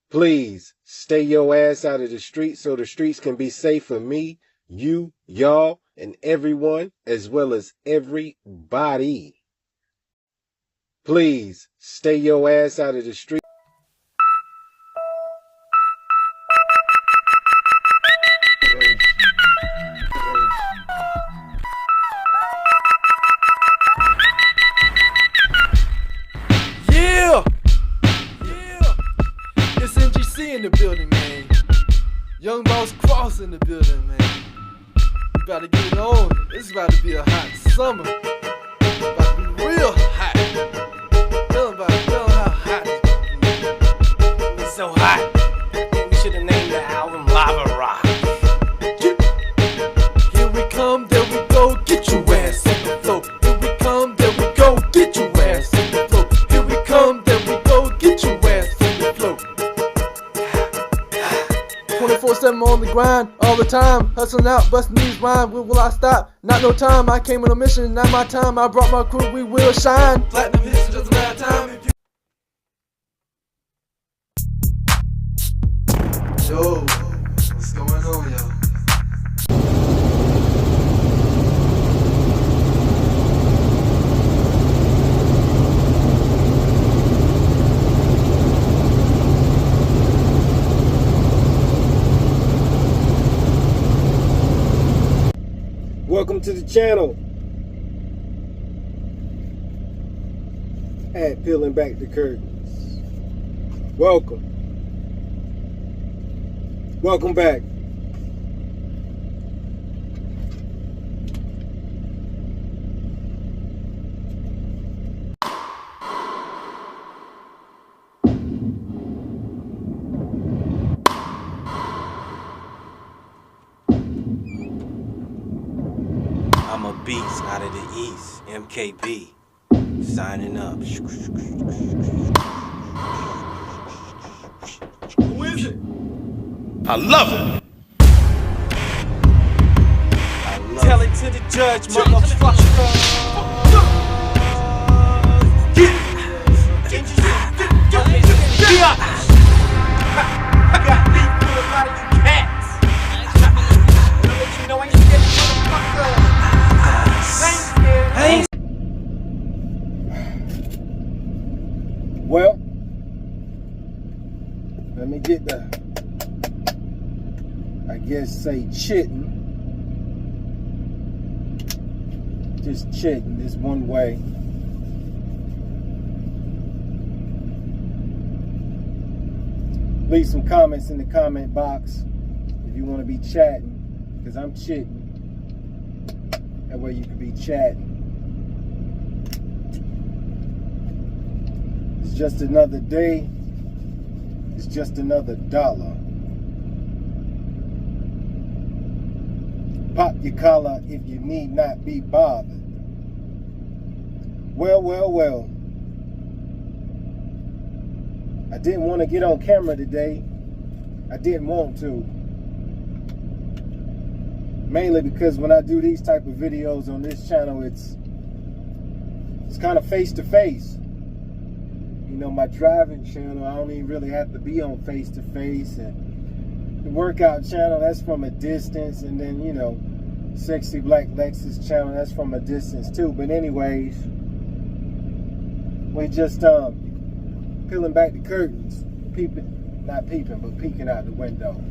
Please stay your ass out of the streets so the streets can be safe for me, you, y'all, and everyone, as well as everybody. Please stay your ass out of the streets. Yeah! It's NGC in the building, man. Young Boss Cross in the building, man. We about to get it on. It's about to be a hot summer. About to be real hot. Feeling how hot It's so hot. We should have named the album Lava Rock. Here we come, there we go, get your ass on the floor. Here we come, there we go, get your ass on the floor. Here we come, there we go, get your ass on the floor. 24/7 on the grind, all the time, hustling out, busting these rhymes. When will I stop? Not no time. I came on a mission, not my time. I brought my crew, we will shine. Platinum hits, it doesn't matter time. If you Yo, what's going on, y'all? Welcome to the channel. At Peeling Back the Curtains. Welcome. Welcome back. I'm a beast out of the East, MKB, signing up. Who is it? I love it. Tell it to the judge, motherfucker. Got beef with a lot of you cats. You know I ain't scared of motherfucker. I ain't Well, let me get the, I guess say chitting. Just chitting this one way. Leave some comments in the comment box if you want to be chatting, because I'm chitting. That way you can be chatting. It's just another day. It's just another dollar. Pop your collar if you need not be bothered. Well. I didn't want to get on camera today. I didn't want to. Mainly because when I do these type of videos on this channel, it's kind of face to face. You know, my driving channel, I don't even really have to be on face to face, and the workout channel, that's from a distance, and then, you know, Sexy Black Lexus channel, that's from a distance too. But anyways, we just peeling back the curtains, not peeping, but peeking out the window.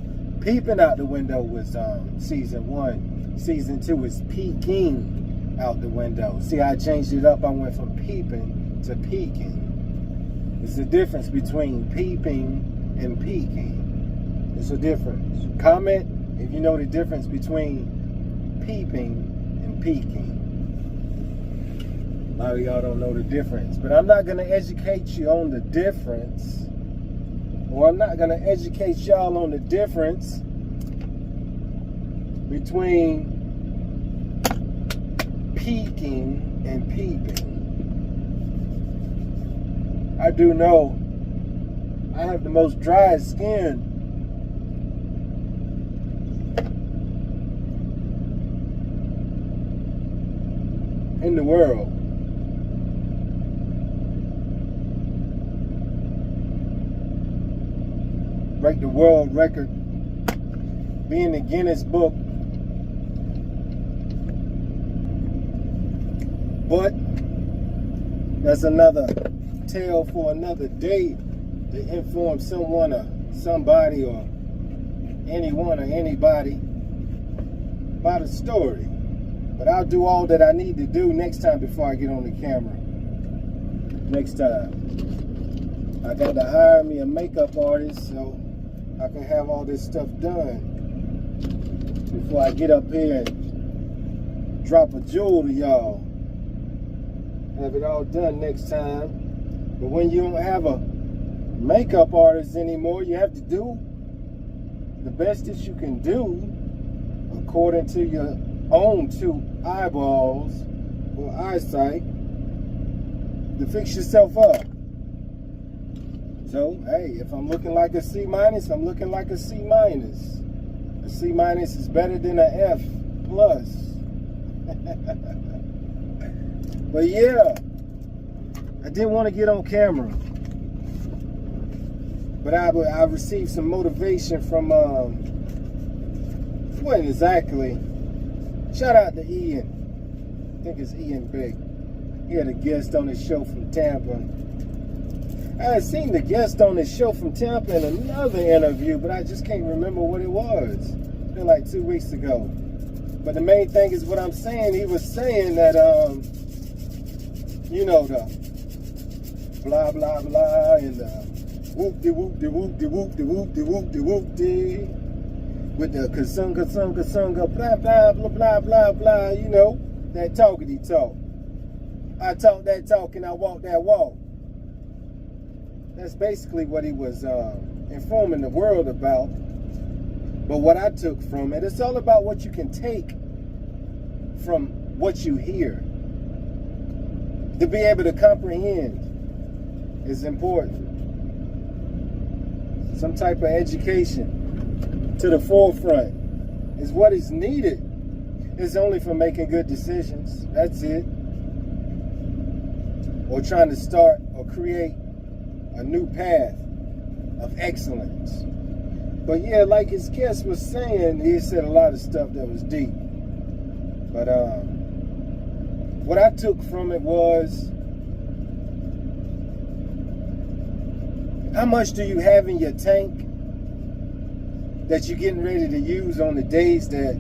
Peeping out the window was season 1. Season 2 is peeking out the window. See, I changed it up. I went from peeping to peeking. There's a difference between peeping and peeking. There's a difference. Comment if you know the difference between peeping and peeking. A lot of y'all don't know the difference, but I'm not going to educate you on the difference, or I'm not going to educate y'all on the difference between peeking and peeping. I do know I have the most dry skin in the world. break the world record, be in the Guinness Book. But that's another tale for another day, to inform someone or somebody or anyone or anybody about a story. But I'll do all that I need to do next time before I get on the camera. Next time. I got to hire me a makeup artist so I can have all this stuff done before I get up here and drop a jewel to y'all. Have it all done next time. But when you don't have a makeup artist anymore, you have to do the best that you can do according to your own two eyeballs or eyesight to fix yourself up. So, hey, if I'm looking like a C-, I'm looking like a C-. A C- is better than an F+. But yeah, I didn't want to get on camera. But I received some motivation from, what exactly? Shout out to Ian. I think it's Ian Beck. He had a guest on his show from Tampa. I had seen the guest on his show from Tampa in another interview, but I just can't remember what it was. It's been like 2 weeks ago. But the main thing is what I'm saying. He was saying that, you know, the blah, blah, blah, and the whoop-de-whoop-de-whoop-de-whoop-de-whoop-de-whoop-de, with the kasunga, blah, blah, blah, blah, blah, blah, you know, that talkity talk. I talk that talk and I walk that walk. That's basically what he was informing the world about. But what I took from it, it's all about what you can take from what you hear. To be able to comprehend is important. Some type of education to the forefront is what is needed. It's only for making good decisions. That's it. Or trying to start or create a new path of excellence. But yeah, like his guest was saying, he said a lot of stuff that was deep. But what I took from it was, how much do you have in your tank that you're getting ready to use on the days that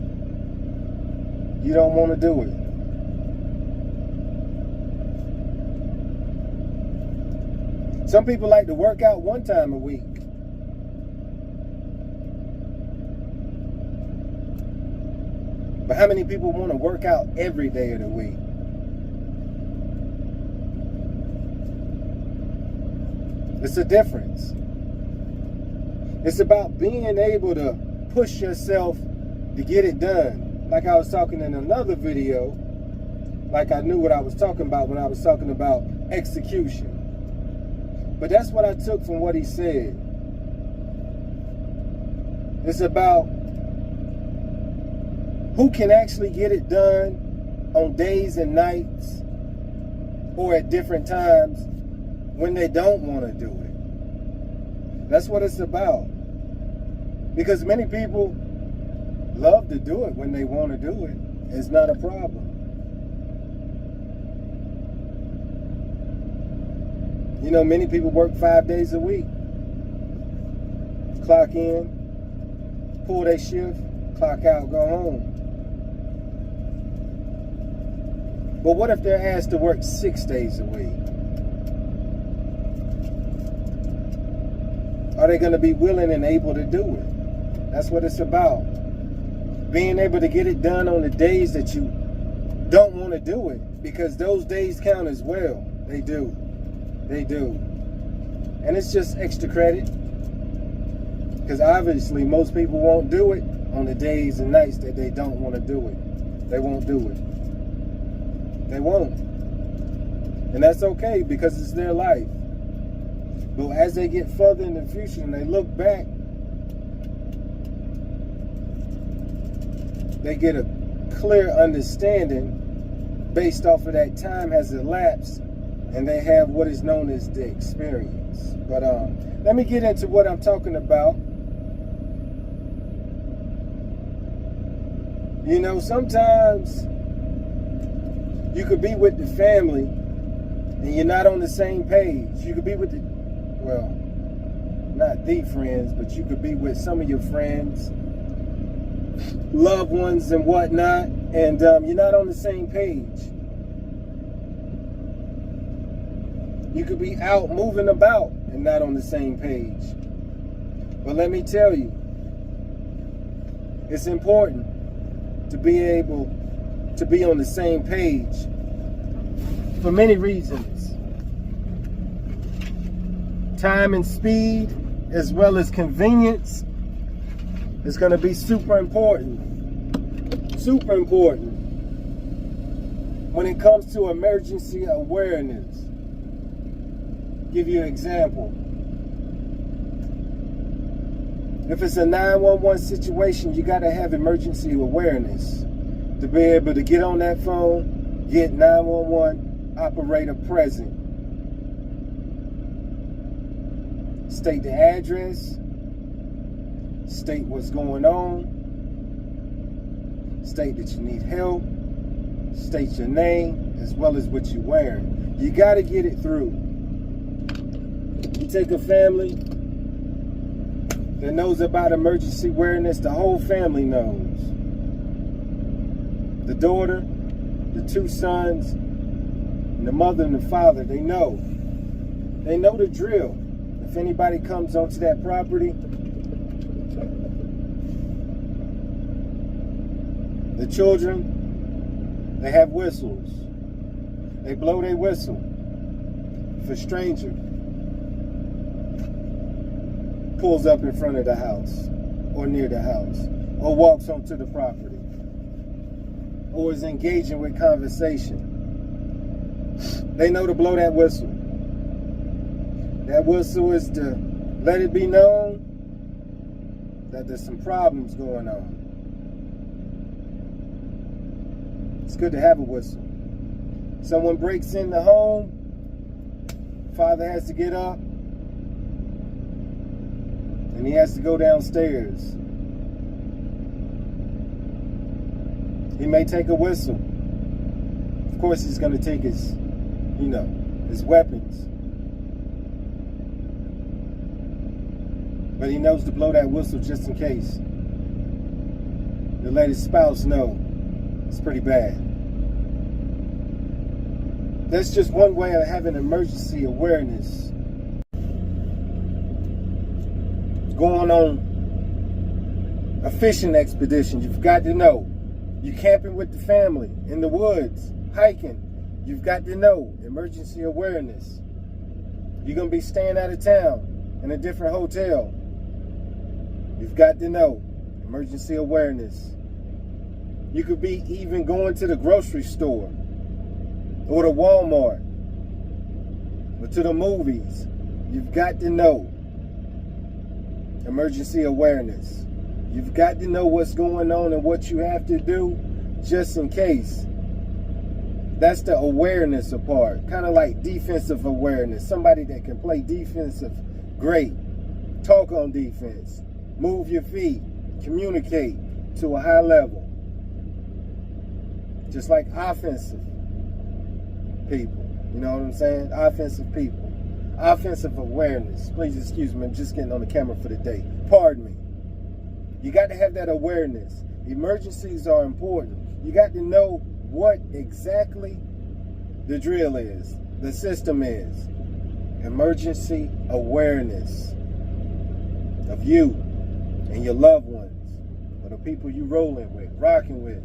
you don't want to do it? Some people like to work out one time a week. But how many people want to work out every day of the week? It's a difference. It's about being able to push yourself to get it done. Like I was talking in another video, like I knew what I was talking about when I was talking about execution. But that's what I took from what he said. It's about who can actually get it done on days and nights or at different times when they don't want to do it. That's what it's about. Because many people love to do it when they want to do it. It's not a problem. You know, many people work 5 days a week. Clock in, pull their shift, clock out, go home. But what if they're asked to work 6 days a week? Are they going to be willing and able to do it? That's what it's about. Being able to get it done on the days that you don't want to do it, because those days count as well. They do. They do. And it's just extra credit, because obviously most people won't do it on the days and nights that they don't want to do it. They won't do it. They won't. And that's okay, because it's their life. But as they get further in the future and they look back, they get a clear understanding based off of that time has elapsed, and they have what is known as the experience. But let me get into what I'm talking about. You know, sometimes you could be with the family and you're not on the same page. You could be with the, well, not the friends, but you could be with some of your friends, loved ones and whatnot, and you're not on the same page. You could be out moving about and not on the same page. But let me tell you, it's important to be able to be on the same page for many reasons. Time and speed, as well as convenience, is going to be super important. Super important when it comes to emergency awareness. Give you an example. If it's a 911 situation, you got to have emergency awareness to be able to get on that phone, get 911 operator present. State the address, state what's going on, state that you need help, state your name, as well as what you're wearing. You got to get it through. You take a family that knows about emergency awareness, the whole family knows. The daughter, the two sons, and the mother and the father, they know. They know the drill. If anybody comes onto that property, the children, they have whistles. They blow their whistle. If a stranger pulls up in front of the house or near the house or walks onto the property or is engaging with conversation, they know to blow that whistle. That whistle is to let it be known that there's some problems going on. It's good to have a whistle. Someone breaks in the home, father has to get up, and he has to go downstairs. He may take a whistle. Of course, he's going to take his, his weapons. But he knows to blow that whistle just in case. To let his spouse know it's pretty bad. That's just one way of having emergency awareness. Going on a fishing expedition, you've got to know. You're camping with the family in the woods, hiking, you've got to know emergency awareness. You're going to be staying out of town in a different hotel. You've got to know emergency awareness. You could be even going to the grocery store or to Walmart or to the movies. You've got to know emergency awareness. You've got to know what's going on and what you have to do just in case. That's the awareness part. Kind of like defensive awareness. Somebody that can play defensive, great. Talk on defense. Move your feet. Communicate to a high level. Just like offensive people. You know what I'm saying? Offensive people. Offensive awareness. Please excuse me, I'm just getting on the camera for the day. Pardon me. You got to have that awareness. Emergencies are important. You got to know what exactly the drill is, the system is. Emergency awareness of you and your loved ones, or the people you rolling with, rocking with.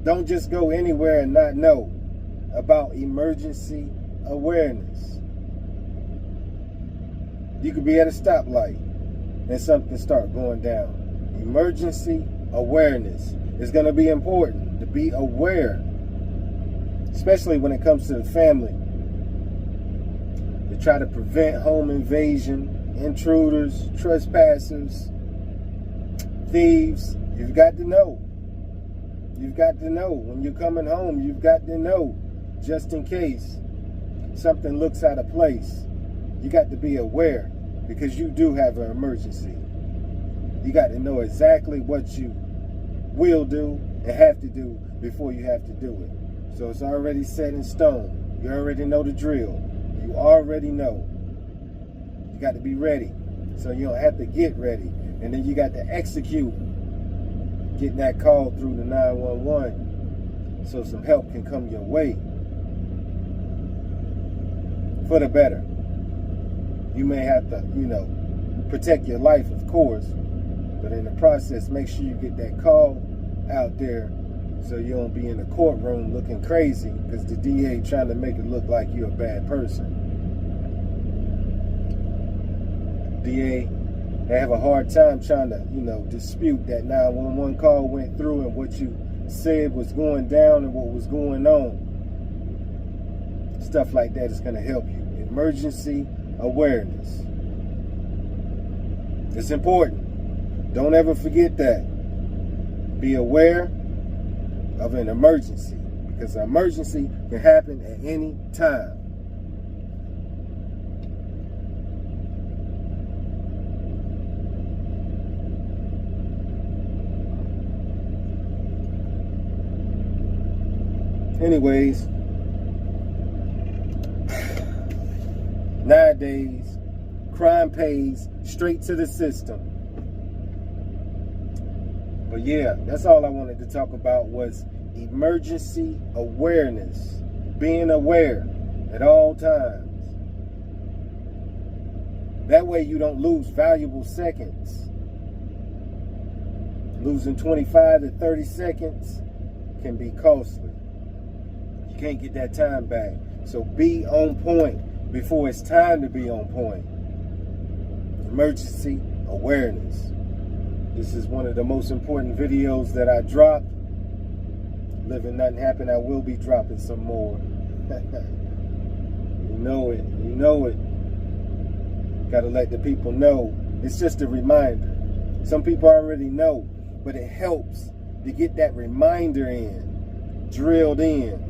Don't just go anywhere and not know about emergency awareness. You could be at a stoplight and something start going down. Emergency awareness is going to be important to be aware, especially when it comes to the family. To try to prevent home invasion, intruders, trespassers, thieves. You've got to know. You've got to know. When you're coming home, you've got to know just in case something looks out of place. You got to be aware because you do have an emergency. You got to know exactly what you will do and have to do before you have to do it. So it's already set in stone. You already know the drill. You already know. You got to be ready. So you don't have to get ready. And then you got to execute getting that call through the 911 so some help can come your way for the better. You may have to, protect your life, of course, but in the process, make sure you get that call out there so you don't be in the courtroom looking crazy because the DA trying to make it look like you're a bad person. DA, they have a hard time trying to, dispute that 911 call went through and what you said was going down and what was going on. Stuff like that is going to help you. Emergency awareness. It's important. Don't ever forget that. Be aware of an emergency because an emergency can happen at any time. Anyways, nowadays, crime pays straight to the system. But yeah, that's all I wanted to talk about was emergency awareness. Being aware at all times. That way you don't lose valuable seconds. Losing 25 to 30 seconds can be costly. You can't get that time back. So be on point before it's time to be on point. Emergency awareness. This is one of the most important videos that I dropped. Live and nothing happen, I will be dropping some more. You know it. You know it. Got to let the people know. It's just a reminder. Some people already know, but it helps to get that reminder in, drilled in.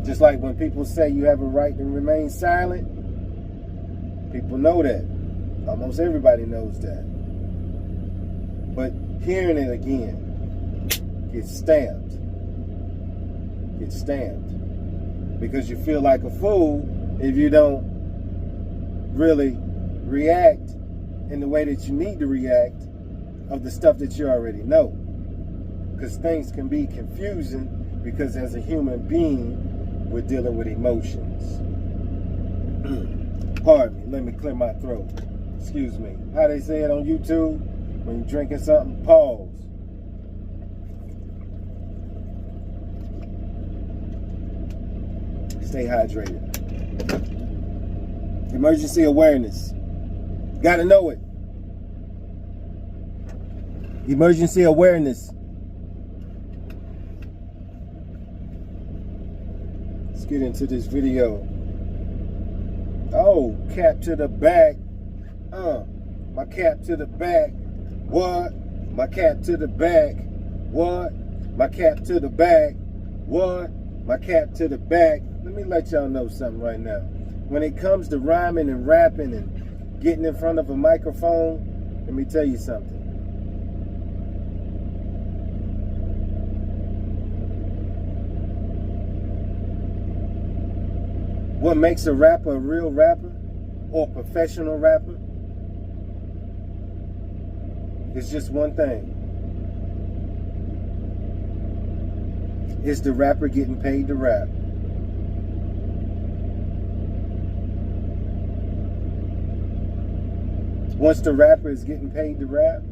Just like when people say you have a right to remain silent, people know that. Almost everybody knows that. But hearing it again gets stamped. Gets stamped. Because you feel like a fool if you don't really react in the way that you need to react of the stuff that you already know. Because things can be confusing because as a human being, we're dealing with emotions. Pardon me, let me clear my throat. Excuse me. How they say it on YouTube? When you're drinking something, pause. Stay hydrated. Emergency awareness. Gotta know it. Emergency awareness. Let's get into this video. Oh, cap to the back. My cap to the back. What? My cap to the back. What? My cap to the back. What? My cap to the back. Let me let y'all know something right now. When it comes to rhyming and rapping and getting in front of a microphone, let me tell you something. What makes a rapper a real rapper or a professional rapper is just one thing. Is the rapper getting paid to rap? Once the rapper is getting paid to rap,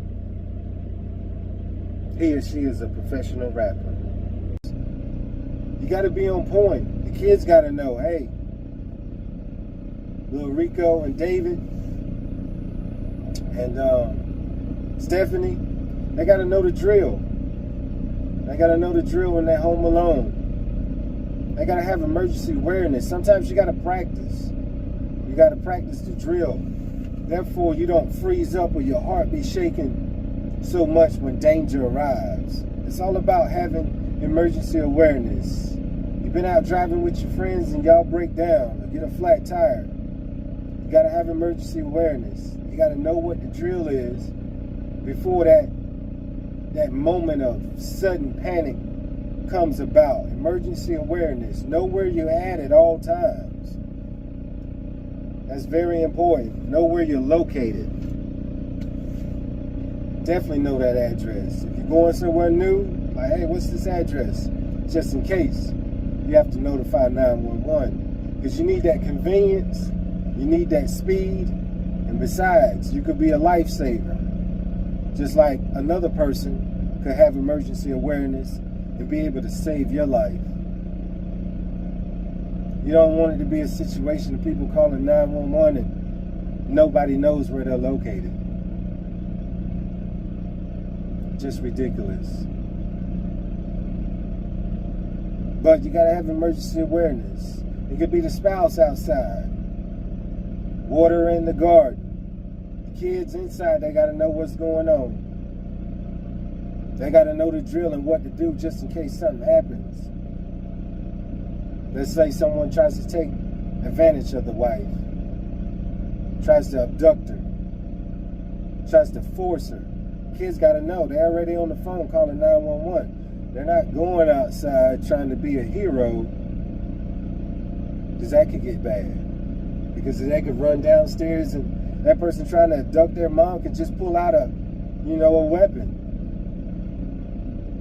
he or she is a professional rapper. You got to be on point. The kids got to know, hey, Lil Rico and David and Stephanie, they got to know the drill. They got to know the drill when they're home alone. They got to have emergency awareness. Sometimes you got to practice. You got to practice the drill. Therefore, you don't freeze up or your heart be shaking so much when danger arrives. It's all about having emergency awareness. You've been out driving with your friends and y'all break down or get a flat tire. You got to have emergency awareness. You got to know what the drill is before that that moment of sudden panic comes about. Emergency awareness. Know where you're at all times. That's very important. Know where you're located. Definitely know that address. If you're going somewhere new, like, hey, what's this address? Just in case, you have to notify 911. Because you need that convenience, you need that speed, and besides, you could be a lifesaver. Just like another person could have emergency awareness and be able to save your life. You don't want it to be a situation of people calling 911 and nobody knows where they're located. Just ridiculous. But you gotta have emergency awareness. It could be the spouse outside, water in the garden, the kids inside. They gotta know what's going on. They gotta know the drill and what to do just in case something happens. Let's say someone tries to take advantage of the wife, tries to abduct her, tries to force her. Kids gotta know they're already on the phone calling 911. They're not going outside trying to be a hero, because that could get bad. Because they could run downstairs and that person trying to abduct their mom could just pull out a weapon.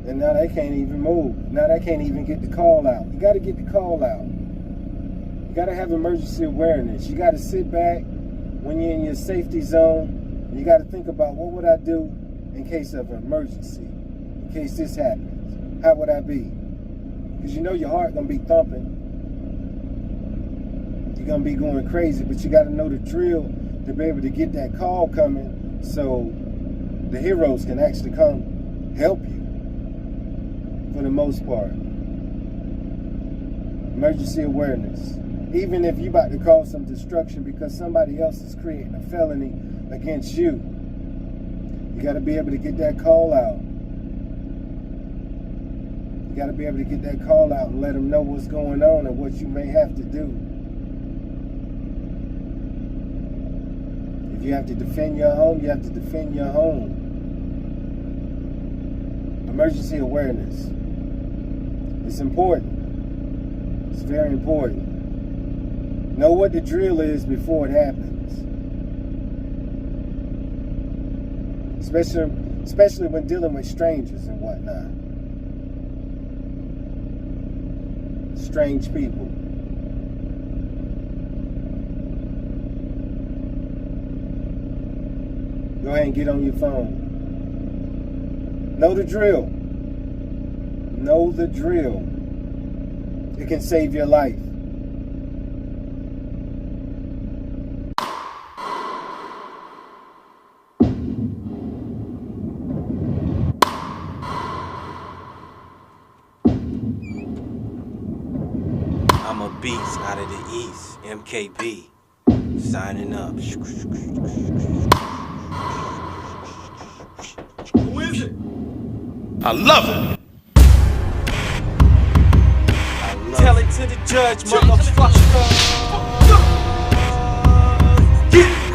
And now they can't even move. Now they can't even get the call out. You got to get the call out. You got to have emergency awareness. You got to sit back when you're in your safety zone. You got to think about, what would I do in case of an emergency? In case this happens, how would I be? Because you know your heart going to be thumping. You're going to be going crazy, but you got to know the drill to be able to get that call coming so the heroes can actually come help you. For the most part, emergency awareness. Even if you're about to cause some destruction because somebody else is creating a felony against you, you got to be able to get that call out. You got to be able to get that call out and let them know what's going on and what you may have to do. If you have to defend your home, you have to defend your home. Emergency awareness. It's important. It's very important. Know what the drill is before it happens. Especially when dealing with strangers and whatnot. Strange people. Go ahead and get on your phone. Know the drill. Know the drill. It can save your life. I'm a beast out of the East, MKB, signing up. Who is it? I love it. Tell it to the judge, motherfucker.